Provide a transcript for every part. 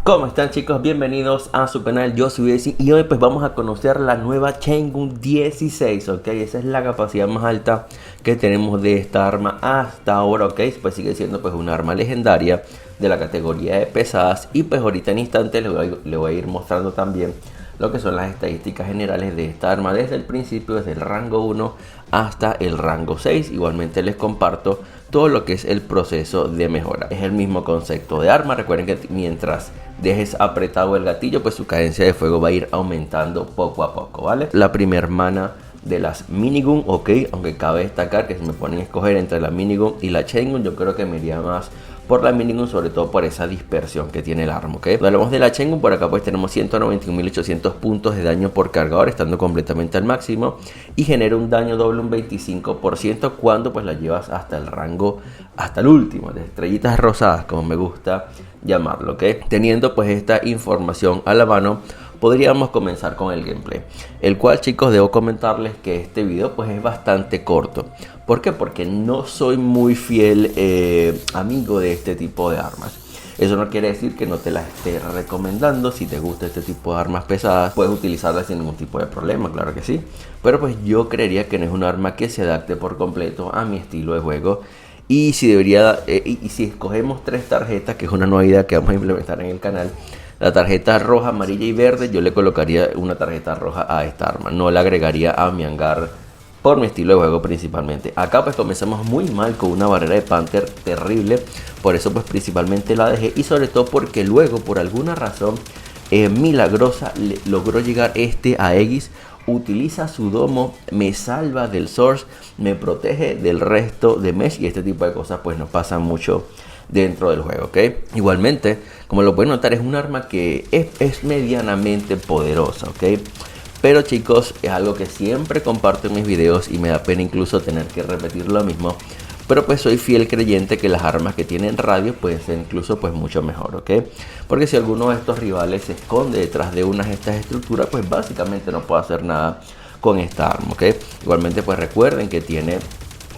¿Cómo están, chicos? Bienvenidos a su canal, yo soy Jesse y hoy pues vamos a conocer la nueva Chain Gun 16, ok. Esa es la capacidad más alta que tenemos de esta arma hasta ahora, ok. Pues sigue siendo pues una arma legendaria de la categoría de pesadas. Y pues ahorita en instantes le voy a ir mostrando también lo que son las estadísticas generales de esta arma desde el principio, desde el rango 1 hasta el rango 6. Igualmente les comparto todo lo que es el proceso de mejora. Es el mismo concepto de arma. Recuerden que mientras dejes apretado el gatillo, pues su cadencia de fuego va a ir aumentando poco a poco, ¿vale? La primer mana de las minigun, ok, aunque cabe destacar que si me ponen a escoger entre la minigun y la chaingun, yo creo que me iría más por la minigun, sobre todo por esa dispersión que tiene el arma, ok. Cuando hablamos de la chaingun, por acá pues tenemos 191.800 puntos de daño por cargador, estando completamente al máximo, y genera un daño doble un 25% cuando pues la llevas hasta el rango, hasta el último, de estrellitas rosadas, como me gusta llamarlo, ok. Teniendo pues esta información a la mano, podríamos comenzar con el gameplay, el cual, chicos, debo comentarles que este video pues es bastante corto. ¿Por qué? Porque no soy muy fiel amigo de este tipo de armas. Eso no quiere decir que no te las esté recomendando. Si te gusta este tipo de armas pesadas, puedes utilizarlas sin ningún tipo de problema, claro que sí. Pero pues yo creería que no es un arma que se adapte por completo a mi estilo de juego. Y si si escogemos tres tarjetas, que es una novedad que vamos a implementar en el canal, la tarjeta roja, amarilla y verde, yo le colocaría una tarjeta roja a esta arma. No la agregaría a mi hangar por mi estilo de juego principalmente. Acá pues comenzamos muy mal con una barrera de Panther terrible. Por eso pues principalmente la dejé. Y sobre todo porque luego por alguna razón milagrosa logró llegar a Aegis. Utiliza su domo, me salva del source, me protege del resto de mesh. Y este tipo de cosas pues nos pasan mucho dentro del juego, ok. Igualmente, como lo pueden notar, es un arma que es medianamente poderosa, ok. Pero, chicos, es algo que siempre comparto en mis videos y me da pena incluso tener que repetir lo mismo. Pero pues soy fiel creyente que las armas que tienen radio pueden ser incluso pues mucho mejor, ok. Porque si alguno de estos rivales se esconde detrás de una de estas estructuras, pues básicamente no puedo hacer nada con esta arma, ok. Igualmente pues recuerden que tiene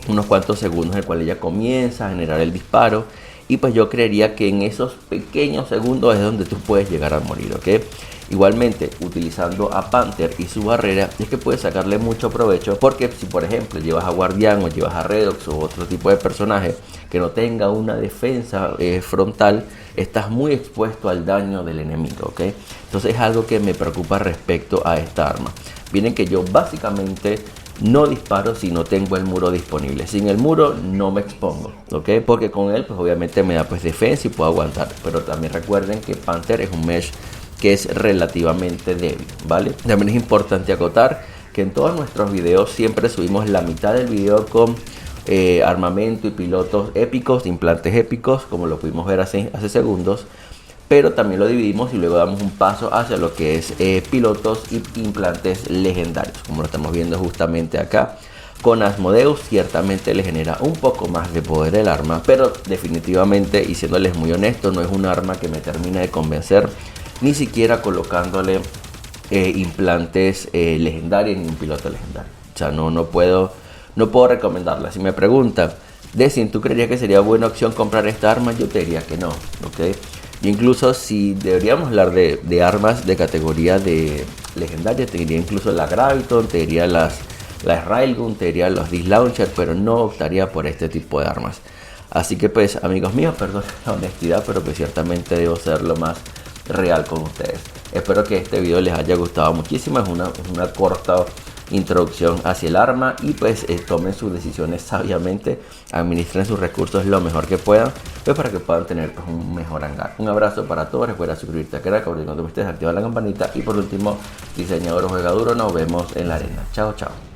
unos cuantos segundos en el cual ella comienza a generar el disparo. Y pues yo creería que en esos pequeños segundos es donde tú puedes llegar a morir, ¿ok? Igualmente, utilizando a Panther y su barrera, es que puedes sacarle mucho provecho. Porque si por ejemplo llevas a Guardián o llevas a Redox o otro tipo de personaje que no tenga una defensa frontal, estás muy expuesto al daño del enemigo, ¿ok? Entonces es algo que me preocupa respecto a esta arma. Miren que yo básicamente no disparo si no tengo el muro disponible. Sin el muro no me expongo, ¿ok? Porque con él pues obviamente me da pues defensa y puedo aguantar. Pero también recuerden que Panther es un mesh que es relativamente débil, ¿vale? También es importante acotar que en todos nuestros videos siempre subimos la mitad del video con armamento y pilotos épicos, implantes épicos, como lo pudimos ver hace segundos. Pero también lo dividimos y luego damos un paso hacia lo que es pilotos y implantes legendarios, como lo estamos viendo justamente acá. Con Asmodeus ciertamente le genera un poco más de poder el arma, pero definitivamente, y siéndoles muy honesto, no es un arma que me termina de convencer, ni siquiera colocándole implantes legendarios ni un piloto legendario. O sea, no puedo recomendarla. Si me preguntan, Decin, ¿tú creerías que sería buena opción comprar esta arma? Yo te diría que no, ¿ok? Incluso si deberíamos hablar de armas de categoría de legendaria, te diría incluso la Graviton, te diría las Railgun, te diría los Disc Launcher, pero no optaría por este tipo de armas. Así que pues, amigos míos, perdón la honestidad, pero pues ciertamente debo ser lo más real con ustedes. Espero que este video les haya gustado muchísimo. Es una corta introducción hacia el arma y pues tomen sus decisiones sabiamente, administren sus recursos lo mejor que puedan, pues para que puedan tener pues, un mejor hangar. Un abrazo para todos, recuerda suscribirte al canal, cuando ustedes activar la campanita y por último, diseñador o juegador, nos vemos en la arena. Chao, chao.